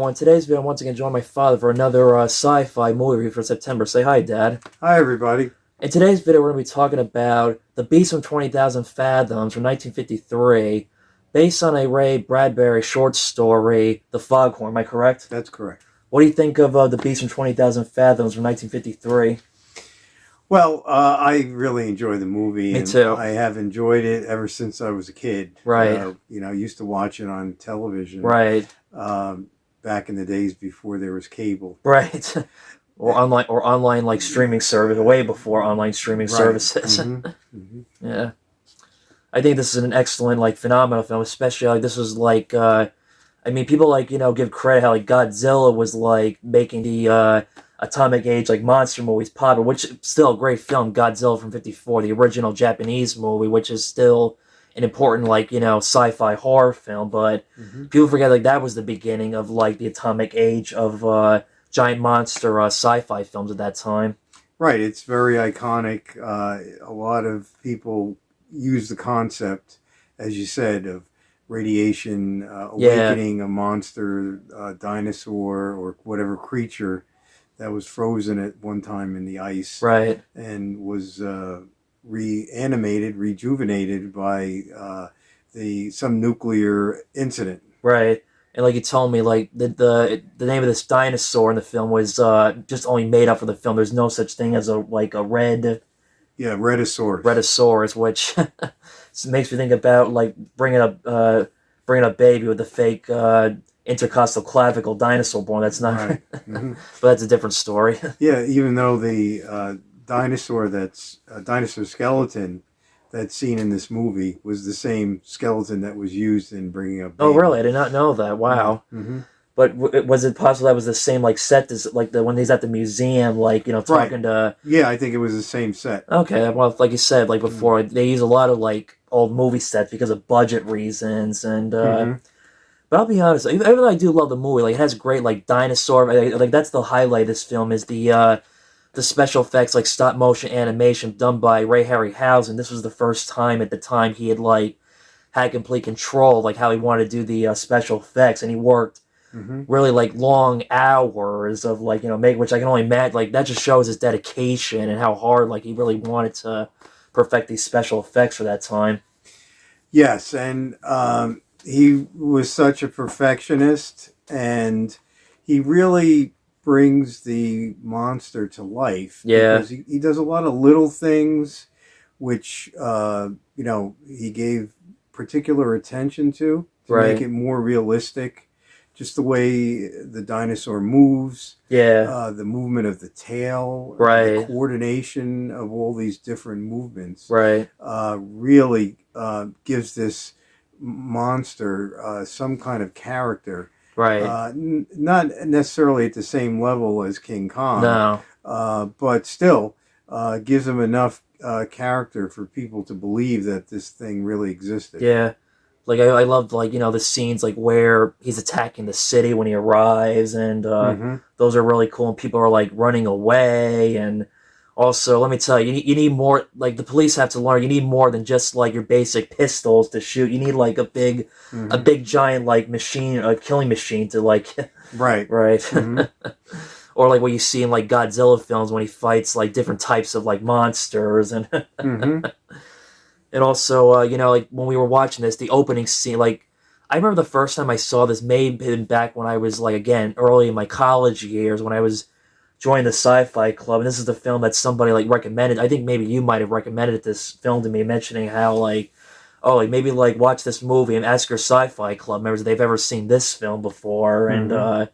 everyone. Today's video, I'm once again joined my father for another sci-fi movie review for September. Say hi, Dad. Hi, everybody. In today's video, we're going to be talking about The Beast from 20,000 Fathoms from 1953, based on a Ray Bradbury short story, The Foghorn. Am I correct? That's correct. What do you think of The Beast from 20,000 Fathoms from 1953? Well, I really enjoy the movie. Me too. I have enjoyed it ever since I was a kid. Right. I used to watch it on television. Right. Back in the days before there was cable. Right. Or online like streaming service, way before online streaming services. Mm-hmm. Mm-hmm. Yeah. I think this is an excellent, like, phenomenal film, especially, like, this was, like, I mean, people, like, give credit how, like, Godzilla was, like, making the, atomic age, like, monster movies popular, which is still a great film, Godzilla from 54, the original Japanese movie, which is still an important, like, sci-fi horror film, but people forget, like, that was the beginning of, like, the atomic age of, giant monster sci-fi films at that time. Right, it's very iconic. A lot of people use the concept, as you said, of radiation awakening a monster, dinosaur, or whatever creature that was frozen at one time in the ice. Right. And was reanimated, rejuvenated by some nuclear incident. Right. And like you told me, like the name of this dinosaur in the film was just only made up for the film. There's no such thing as a red. Yeah, Rhedosaurus. Rhedosaurus, which makes me think about like bringing up baby with the fake intercostal clavicle dinosaur born. That's not, right. Mm-hmm. But that's a different story. Yeah, even though the dinosaur skeleton that's seen in this movie was the same skeleton that was used in Bringing Up Baby. Oh, really? I did not know that. Wow. Mm-hmm. But was it possible that was the same, like, set, like, when he's at the museum, like, talking to... Yeah, I think it was the same set. Okay, well, like you said, like, before, they use a lot of, like, old movie sets because of budget reasons, and, But I'll be honest, even though I do love the movie, like, it has great, like, dinosaur... Like, that's the highlight of this film, is the special effects, like, stop-motion animation done by Ray Harryhausen. This was the first time at the time he had, like, had complete control, like, how he wanted to do the special effects, and he worked really, like, long hours of, like, which I can only imagine, like, that just shows his dedication and how hard, like, he really wanted to perfect these special effects for that time. Yes, and he was such a perfectionist, and he really brings the monster to life. Yeah. Because he does a lot of little things, which, he gave particular attention to make it more realistic. Just the way the dinosaur moves, the movement of the tail, the coordination of all these different movements, really gives this monster some kind of character. Not necessarily at the same level as King Kong, but still gives him enough character for people to believe that this thing really existed. Yeah. Like, I loved, like, the scenes, like, where he's attacking the city when he arrives, and those are really cool, and people are, like, running away, and also, let me tell you, you need more, like, the police have to learn, you need more than just, like, your basic pistols to shoot. You need, like, a big giant, like, machine, a killing machine to, like... Right. Or, like, what you see in, like, Godzilla films when he fights, like, different types of, like, monsters, and... And also, like, when we were watching this, the opening scene, like, I remember the first time I saw this may have been back when I was, like, again, early in my college years, when I was joining the Sci-Fi Club, and this is the film that somebody, like, recommended. I think maybe you might have recommended this film to me, mentioning how, like, oh, like, maybe, like, watch this movie and ask your Sci-Fi Club members if they've ever seen this film before, and I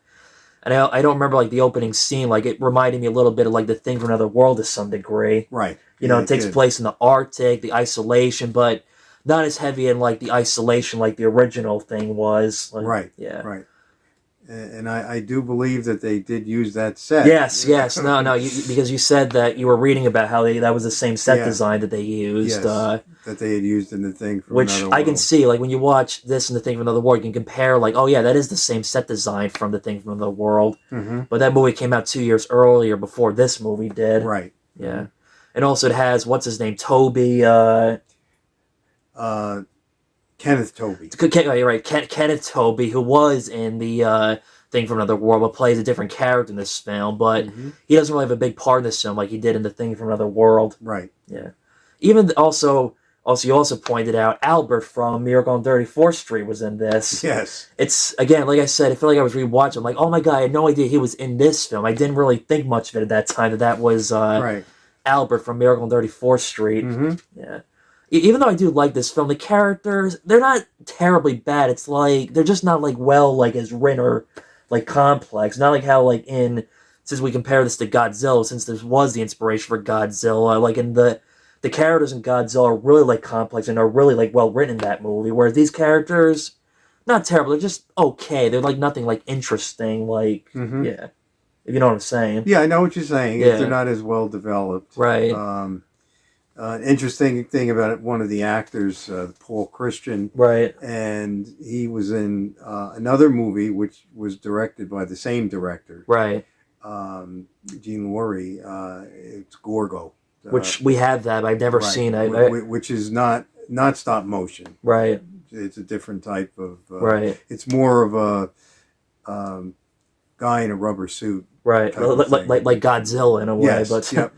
don't remember, like, the opening scene, like, it reminded me a little bit of, like, The Thing from Another World to some degree. Right. It takes place in the Arctic, the isolation, but not as heavy in, like, the isolation like the original thing was. Like, right. Yeah. Right. And I do believe that they did use that set. Yes. No, because you said that you were reading about how that was the same set design that they used. Yes, that they had used in The Thing from which Another I World. can see, like, when you watch this and The Thing from Another World, you can compare, like, oh yeah, that is the same set design from The Thing from Another World. But that movie came out 2 years earlier, before this movie did. Right. Yeah. And also it has, what's his name, Toby, Kenneth Tobey. You're right, Kenneth Tobey, who was in the Thing from Another World, but plays a different character in this film. But he doesn't really have a big part in this film like he did in The Thing from Another World. Right. Yeah. Even also you also pointed out Albert from Miracle on 34th Street was in this. Yes. It's, again, like I said, I feel like I was rewatching. I'm like, oh my god, I had no idea he was in this film. I didn't really think much of it at that time, that was right. Albert from Miracle on 34th Street. Yeah. Even though I do like this film, the characters, they're not terribly bad. It's like, they're just not, like, well, like, as written or, like, complex. Not like how, like, since we compare this to Godzilla, since this was the inspiration for Godzilla, like, in the characters in Godzilla are really, like, complex and are really, like, well written in that movie. Whereas these characters, not terrible, they're just okay. They're, like, nothing, like, interesting, like, yeah. If you know what I'm saying. Yeah, I know what you're saying. Yeah. They're not as well developed. Right. Interesting thing about it, one of the actors, Paul Christian. Right. And he was in another movie, which was directed by the same director. Right. Gene Laurie. It's Gorgo. Which we have that, but I've never seen it. Which is not stop motion. Right. It's a different type of... right. It's more of a guy in a rubber suit. Right. Like Godzilla in a way. Yes. But Yep.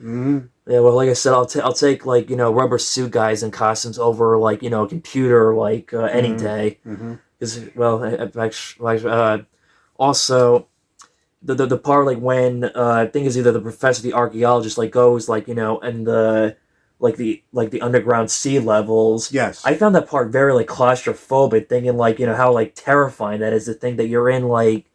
yeah, well, like I said, I'll take, like, rubber suit guys in costumes over, like, computer, like, any day. Because, well, actually, also... The part, like, when I think is either the professor or the archaeologist, like, goes, like, and the underground sea levels. Yes. I found that part very, like, claustrophobic, thinking, like, how, like, terrifying that is to think that you're in, like,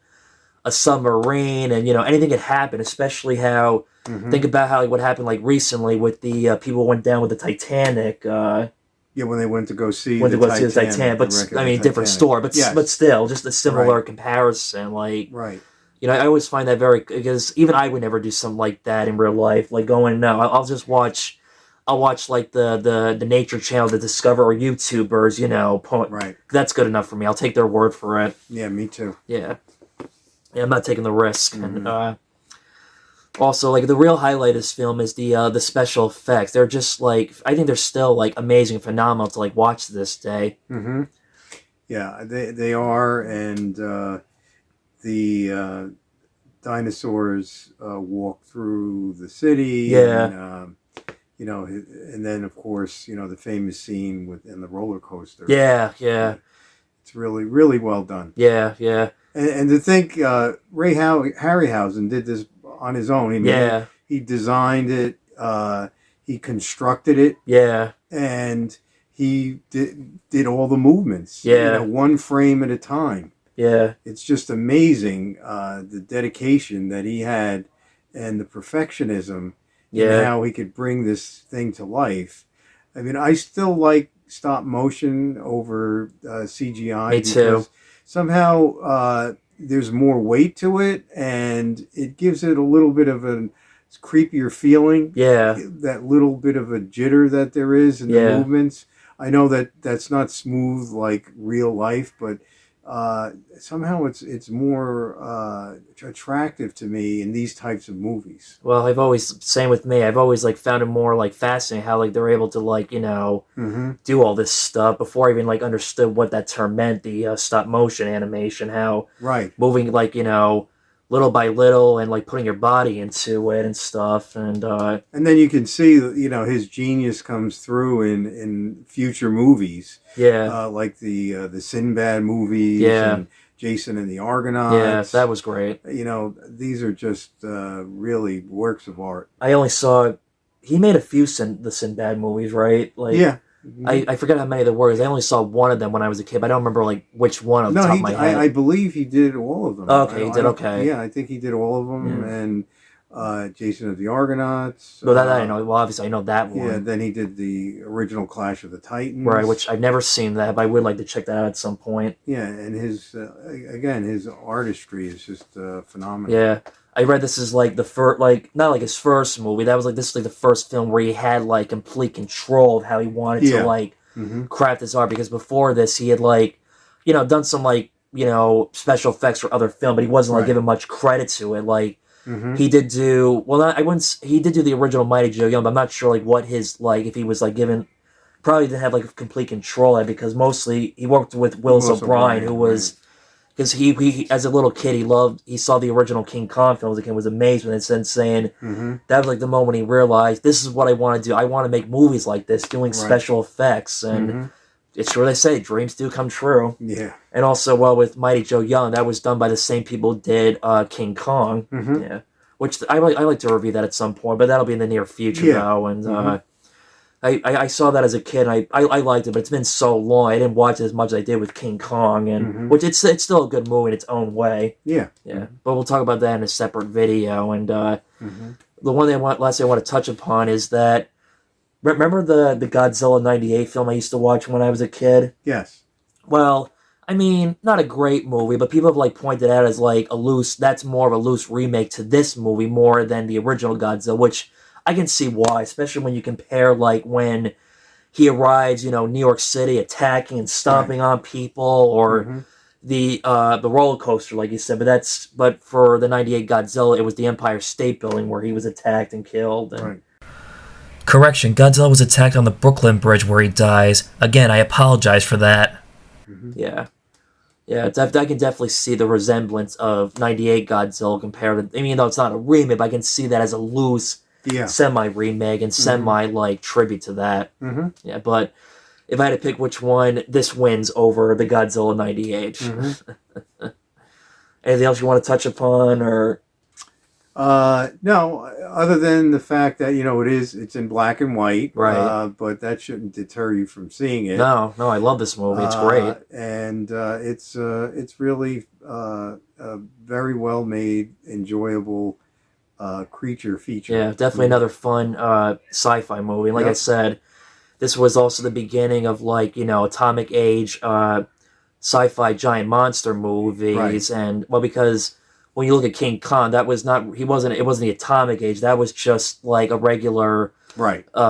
a submarine and, anything could happen, especially how, think about how, like, what happened, like, recently with the people who went down with the Titanic. Yeah, when they went to go see the Titanic. But, I mean, different story, but still, just a similar comparison, like... Right. I always find that very, because even I would never do something like that in real life. Like I'll just watch, like the Nature Channel, the Discover, or YouTubers, right. That's good enough for me. I'll take their word for it. Yeah, me too. Yeah, I'm not taking the risk. And also, like, the real highlight of this film is the special effects. They're just, like, I think they're still, like, amazing and phenomenal to, like, watch to this day. Yeah, they are, and the dinosaurs walk through the city. Yeah. And then, of course, the famous scene in the roller coaster. Yeah, yeah. It's really, really well done. Yeah, yeah. And to think Ray Harryhausen did this on his own. He designed it. He constructed it. Yeah. And he did all the movements. Yeah. One frame at a time. Yeah. It's just amazing the dedication that he had and the perfectionism and how he could bring this thing to life. I mean, I still like stop motion over CGI. Me too. Because somehow there's more weight to it, and it gives it a little bit of a creepier feeling. Yeah. That little bit of a jitter that there is in the movements. I know that's not smooth like real life, but somehow it's more attractive to me in these types of movies. Well, same with me. I've always, like, found it more, like, fascinating how, like, they're able to, like, do all this stuff before I even, like, understood what that term meant, the stop motion animation, how moving, like, little by little and, like, putting your body into it and stuff. And then you can see, his genius comes through in future movies. Yeah. Like the Sinbad movies. Yeah. And Jason and the Argonauts. Yeah, that was great. These are just really works of art. I only saw... He made a few the Sinbad movies, right? Like, yeah. I forget how many there were. I only saw one of them when I was a kid. But I don't remember, like, which one off the top of my head. I believe he did all of them. Oh, okay, he did. Okay. Yeah, I think he did all of them. Yeah. And Jason of the Argonauts. Well, that I know. Well, obviously, I know that one. Yeah, then he did the original Clash of the Titans. Right, which I've never seen that, but I would like to check that out at some point. Yeah, and his artistry is just phenomenal. Yeah. I read this is, like, the first, like, not like his first movie. That was, like, this is, like, the first film where he had, like, complete control of how he wanted to, like, craft his art. Because before this, he had, like, done some, like, special effects for other film, but he wasn't, like, given much credit to it. Like, he did do, he did do the original Mighty Joe Young, but I'm not sure, like, what his, like, if he was, like, given, probably didn't have, like, complete control of it, because mostly he worked with Willis O'Brien, who was because he as a little kid he saw the original King Kong films and was amazed when it's then saying that was like the moment he realized this is what I want to do. I want to make movies like this, doing special effects, and it's sure they say dreams do come true. Yeah. And also, well, with Mighty Joe Young, that was done by the same people who did King Kong. Yeah, which I like to review that at some point, but that'll be in the near future though. And I saw that as a kid. And I liked it, but it's been so long. I didn't watch it as much as I did with King Kong, and which it's still a good movie in its own way. Yeah. But we'll talk about that in a separate video. And the one last thing I want to touch upon is that remember the Godzilla '98 film I used to watch when I was a kid? Yes. Well, I mean, not a great movie, but people have like pointed out as like that's more of a loose remake to this movie more than the original Godzilla, which I can see why, especially when you compare like when he arrives, New York City attacking and stomping on people, or the roller coaster, like you said. But for the '98 Godzilla, it was the Empire State Building where he was attacked and killed. And... Correction, Godzilla was attacked on the Brooklyn Bridge where he dies. Again, I apologize for that. Yeah, I can definitely see the resemblance of '98 Godzilla compared to, even though it's not a remake, I can see that as a loose semi-remake and semi-like tribute to that. Yeah, but if I had to pick which one, this wins over the Godzilla '98. Anything else you want to touch upon, or? No, other than the fact that, it's in black and white, right? But that shouldn't deter you from seeing it. No, I love this movie. It's great. And it's really a very well made, enjoyable creature feature. Yeah, definitely another fun sci-fi movie. Like I said, this was also the beginning of atomic age sci-fi giant monster movies, and because when you look at King Kong, it wasn't the atomic age. That was just like a regular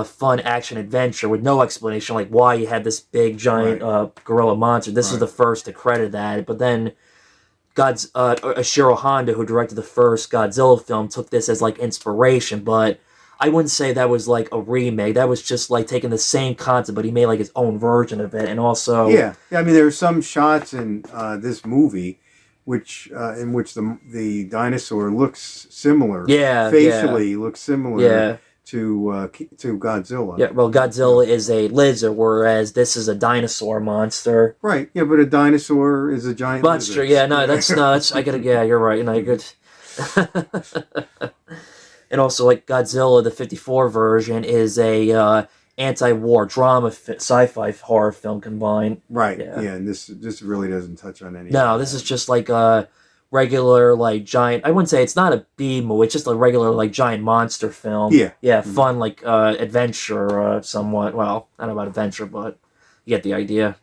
fun action adventure with no explanation, like why you had this big giant gorilla monster. This is the first to credit that, but then Ishiro Honda, who directed the first Godzilla film, took this as like inspiration, but I wouldn't say that was like a remake. That was just like taking the same concept, but he made like his own version of it. And also, I mean, there are some shots in this movie in which the dinosaur looks similar. Facially looks similar. To Godzilla. Yeah, well, Godzilla is a lizard, whereas this is a dinosaur monster. Right. Yeah, but a dinosaur is a giant monster. Lizard. Yeah, no, that's I gotta. Yeah, you're right. No, you're good. And also, like Godzilla, the '54 version is a anti-war drama, sci-fi horror film combined. Right. Yeah, and this really doesn't touch on any. No, this is just like a regular like giant. I wouldn't say it's not a B movie. It's just a regular like giant monster film. Yeah, fun like adventure, somewhat. Well, I don't know about adventure, but you get the idea.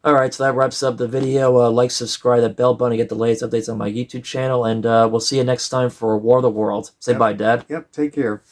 All right, so that wraps up the video. Like, subscribe, that bell button to get the latest updates on my YouTube channel, and we'll see you next time for War of the World. Say bye, Dad. Yep. Take care.